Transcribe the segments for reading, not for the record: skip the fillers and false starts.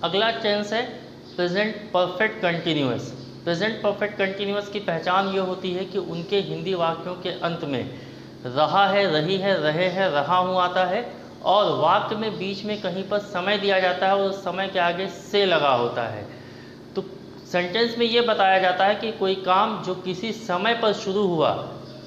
अगला टेंस है present perfect continuous. Present perfect continuous की पहचान ये होती है कि उनके हिंदी वाक्यों के अंत में रहा है, रही है, रहे हैं, रहा हूँ आता है और वाक्य में बीच में कहीं पर समय दिया जाता है और उस समय के आगे से लगा होता है। तो सेंटेंस में ये बताया जाता है कि कोई काम जो किसी समय पर शुरू हुआ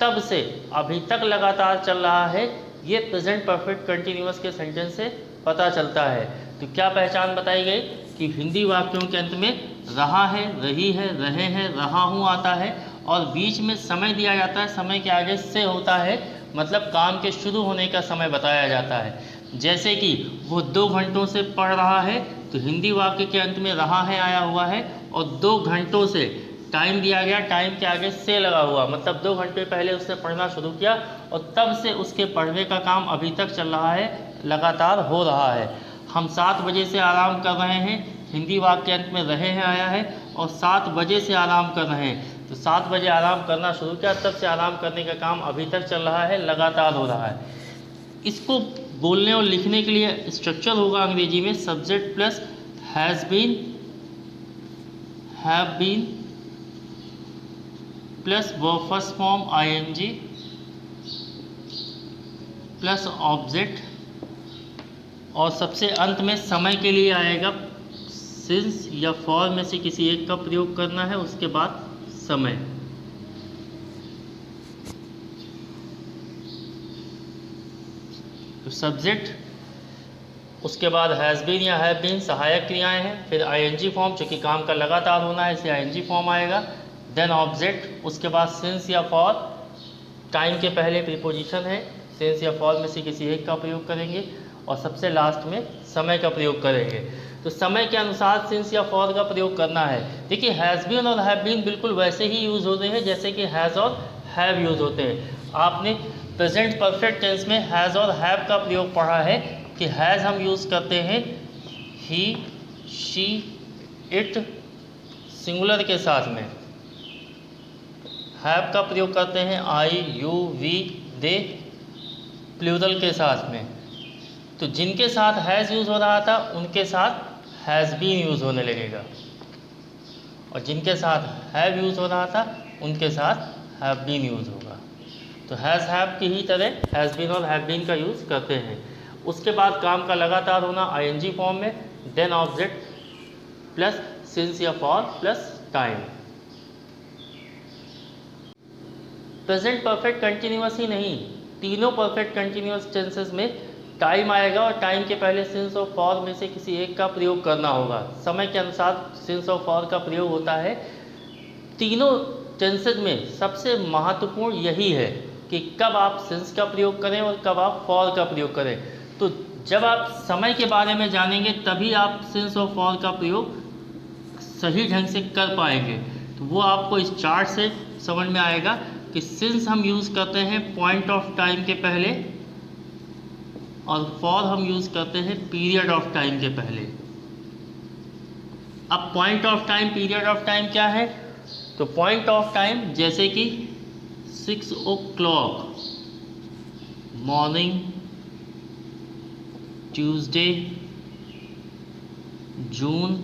तब से अभी तक लगातार चल रहा है, ये प्रेजेंट परफेक्ट कंटिन्यूअस के सेंटेंस से पता चलता है। तो क्या पहचान बताई गई कि हिंदी वाक्यों के अंत में रहा है, रही है, रहे हैं, रहा हूँ आता है और बीच में समय दिया जाता है, समय के आगे से होता है, मतलब काम के शुरू होने का समय बताया जाता है। जैसे कि वो 2 घंटों से पढ़ रहा है, तो हिंदी वाक्य के अंत में रहा है आया हुआ है और 2 घंटों से टाइम दिया गया, टाइम के आगे से लगा हुआ, मतलब 2 घंटे पहले उसने पढ़ना शुरू किया और तब से उसके पढ़ने का काम अभी तक चल रहा है, लगातार हो रहा है। हम 7 बजे से आराम कर रहे हैं, हिंदी वाक्य अंत में रहे हैं आया है और 7 बजे से आराम कर रहे हैं, तो 7 बजे आराम करना शुरू किया, तब से आराम करने का काम अभी तक चल रहा है, लगातार हो रहा है। इसको बोलने और लिखने के लिए स्ट्रक्चर होगा अंग्रेजी में subject plus has been, have been plus verb first form ING plus object और सबसे अंत में समय के लिए आएगा सिंस या फॉर में से किसी एक का प्रयोग करना है, उसके बाद समय। तो सब्जेक्ट, उसके बाद हैज़ बीन या हैव बीन सहायक क्रियाएं हैं, फिर आईएनजी फॉर्म चूँकि काम का लगातार होना है इसलिए आईएनजी फॉर्म आएगा, देन ऑब्जेक्ट, उसके बाद सिंस या फॉर, टाइम के पहले प्रीपोजिशन है, सिंस या फॉर में से किसी एक का प्रयोग करेंगे और सबसे लास्ट में समय का प्रयोग करेंगे। तो समय के अनुसार सिंस या फॉर का प्रयोग करना है। देखिए हैज़ बीन और हैव बीन बिल्कुल वैसे ही यूज़ होते हैं जैसे कि हैज़ और हैव यूज़ होते हैं। आपने प्रेजेंट परफेक्ट टेंस में हैज़ और हैव का प्रयोग पढ़ा है कि हैज़ हम यूज़ करते हैं ही, शी, इट सिंगुलर के साथ में, हैव का प्रयोग करते हैं आई, यू, वी, दे प्लूरल के साथ में। तो जिनके साथ हैज़ यूज़ हो रहा था उनके साथ हैज़ बीन यूज़ होने लगेगा और जिनके साथ हैव यूज़ हो रहा था उनके साथ हैव बीन यूज़ होगा। तो हैज़ हैव की ही तरह हैज़ बीन और हैव बीन का यूज़ करते हैं। उसके बाद काम का लगातार होना आईएनजी फॉर्म में, देन ऑब्जेक्ट प्लस सिंस या for plus time. Present perfect continuous ही नहीं, तीनों परफेक्ट कंटिन्यूअस टेंसेस में टाइम आएगा और टाइम के पहले सिंस और फॉर में से किसी एक का प्रयोग करना होगा। समय के अनुसार सिंस और फॉर का प्रयोग होता है। तीनों टेंसेस में सबसे महत्वपूर्ण यही है कि कब आप सिंस का प्रयोग करें और कब आप फॉर का प्रयोग करें। तो जब आप समय के बारे में जानेंगे तभी आप सिंस और फॉर का प्रयोग सही ढंग से कर पाएंगे। तो वो आपको इस चार्ट से समझ में आएगा कि सिंस हम यूज़ करते हैं पॉइंट ऑफ टाइम के पहले और फॉर हम यूज़ करते हैं पीरियड ऑफ टाइम के पहले। अब point of time, period of time क्या है? तो पॉइंट ऑफ टाइम जैसे कि 6 o'clock मॉर्निंग ट्यूसडे जून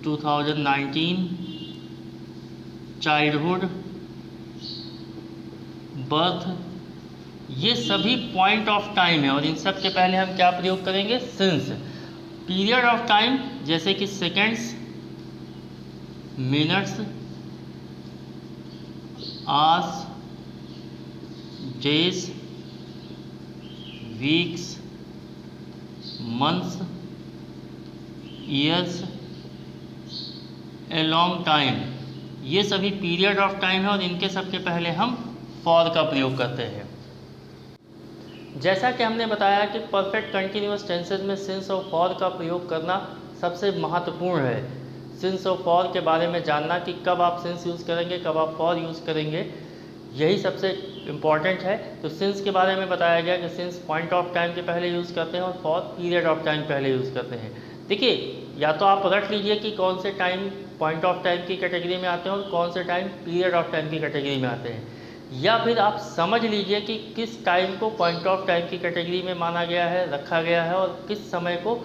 2019, चाइल्डहुड, बर्थ, ये सभी पॉइंट ऑफ टाइम है और इन सब के पहले हम क्या प्रयोग करेंगे? सिंस। पीरियड ऑफ टाइम जैसे कि seconds, minutes, hours, days, weeks, months, years, a long time, ये सभी पीरियड ऑफ टाइम है और इनके सबके पहले हम फॉर का प्रयोग करते हैं। जैसा कि हमने बताया कि परफेक्ट कंटिन्यूअस टेंसेस में सिंस और फॉर का प्रयोग करना सबसे महत्वपूर्ण है। सिंस और फॉर के बारे में जानना कि कब आप सिंस यूज़ करेंगे, कब आप फॉर यूज़ करेंगे, यही सबसे इम्पॉर्टेंट है। तो सिंस के बारे में बताया गया कि सिंस पॉइंट ऑफ टाइम के पहले यूज़ करते हैं और फॉर पीरियड ऑफ टाइम पहले यूज़ करते हैं। देखिए, या तो आप रट लीजिए कि कौन से टाइम पॉइंट ऑफ टाइम की कैटेगरी में आते हैं और कौन से टाइम पीरियड ऑफ टाइम की कैटेगरी में आते हैं, या फिर आप समझ लीजिए कि किस टाइम को पॉइंट ऑफ टाइम की कैटेगरी में माना गया है, रखा गया है और किस समय को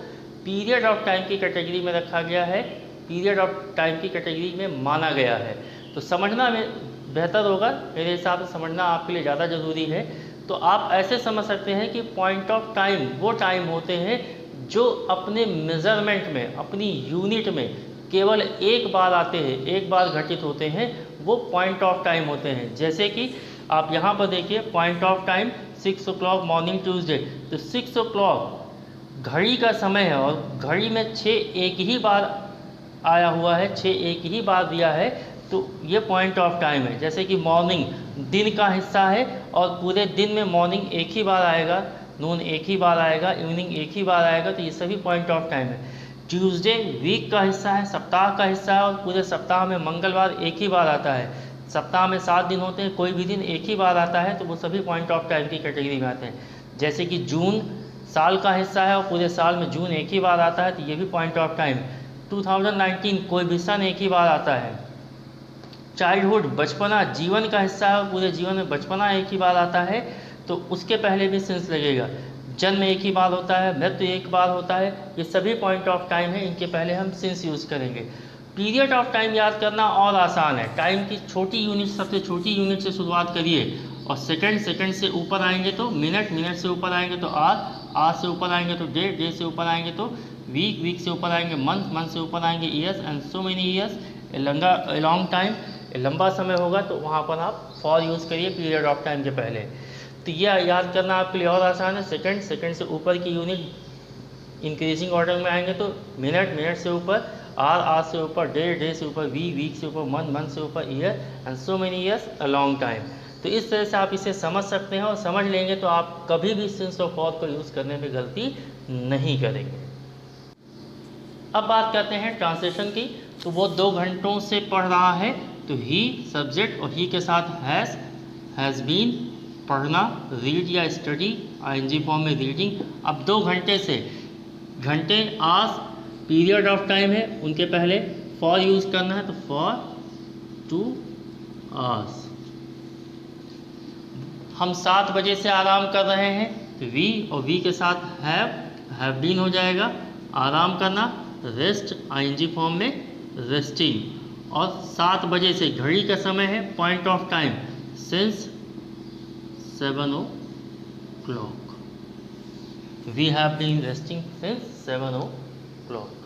पीरियड ऑफ टाइम की कैटेगरी में रखा गया है, पीरियड ऑफ टाइम की कैटेगरी में माना गया है। तो समझना में बेहतर होगा, मेरे हिसाब से समझना आपके लिए ज़्यादा ज़रूरी है। तो आप ऐसे समझ सकते हैं कि पॉइंट ऑफ टाइम वो टाइम होते हैं जो अपने मेज़रमेंट में, अपनी यूनिट में केवल एक बार आते हैं, एक बार घटित होते हैं, वो पॉइंट ऑफ टाइम होते हैं। जैसे कि आप यहाँ पर देखिए point of time 6 o'clock morning Tuesday, तो 6 o'clock घड़ी का समय है और घड़ी में 6 एक ही बार आया हुआ है, 6 एक ही बार दिया है, तो ये पॉइंट ऑफ टाइम है। जैसे कि मॉर्निंग दिन का हिस्सा है और पूरे दिन में मॉर्निंग एक ही बार आएगा, नून एक ही बार आएगा, इवनिंग एक ही बार आएगा, तो ये सभी पॉइंट ऑफ टाइम है। ट्यूसडे वीक का हिस्सा है, सप्ताह का हिस्सा है और पूरे सप्ताह में मंगलवार एक ही बार आता है। सप्ताह में 7 दिन होते हैं, कोई भी दिन एक ही बार आता है, तो वो सभी पॉइंट ऑफ टाइम की कैटेगरी में आते हैं। जैसे कि जून साल का हिस्सा है और पूरे साल में जून एक ही बार आता है, तो ये भी पॉइंट ऑफ टाइम। 2019 कोई भी सन एक ही बार आता है। चाइल्डहुड बचपना जीवन का हिस्सा है और पूरे जीवन में बचपना एक ही बार आता है, तो उसके पहले भी सेंस लगेगा। जन्म एक ही बार होता है, मृत्यु एक बार होता है, ये सभी पॉइंट ऑफ टाइम है, इनके पहले हम सेंस यूज़ करेंगे। पीरियड ऑफ टाइम याद करना और आसान है। टाइम की छोटी यूनिट, सबसे छोटी यूनिट से शुरुआत करिए और सेकंड, सेकंड से ऊपर आएंगे तो मिनट, मिनट से ऊपर आएंगे तो आर, आर से ऊपर आएंगे तो डे, डे से ऊपर आएंगे तो वीक, वीक से ऊपर आएंगे मंथ, मंथ से ऊपर आएंगे years, and so many years. Long time, लंबा समय होगा तो वहाँ पर आप फॉर यूज़ करिए पीरियड ऑफ टाइम के पहले। तो यह याद करना आपके लिए और आसान है। सेकंड, सेकंड से ऊपर की यूनिट इंक्रीजिंग ऑर्डर में आएंगे तो मिनट, मिनट से ऊपर आर, आर से ऊपर डे, डे से ऊपर वीक, वीक से ऊपर मंथ, मंथ से ऊपर year, and so many years a long time. तो इस तरह से आप इसे समझ सकते हैं और समझ लेंगे तो आप कभी भी सेंस ऑफ फॉर को यूज़ करने में गलती नहीं करेंगे। अब बात करते हैं ट्रांसलेशन की। तो वो 2 घंटों से पढ़ रहा है, तो ही सब्जेक्ट और ही के साथ हैज़ बीन, पढ़ना, रीड या स्टडी आईएनजी फॉर्म में रीडिंग। अब 2 घंटे से, घंटे आवर्स पीरियड ऑफ टाइम है, उनके पहले फॉर यूज़ करना है, तो फॉर 2 आवर्स। हम 7 बजे से आराम कर रहे हैं, तो वी और वी के साथ हैव बीन हो जाएगा। आराम करना, रेस्ट आईएनजी फॉर्म में रेस्टिंग। और 7 बजे से घड़ी का समय है, point of time since 7 o'clock। We have been resting since 7 o'clock।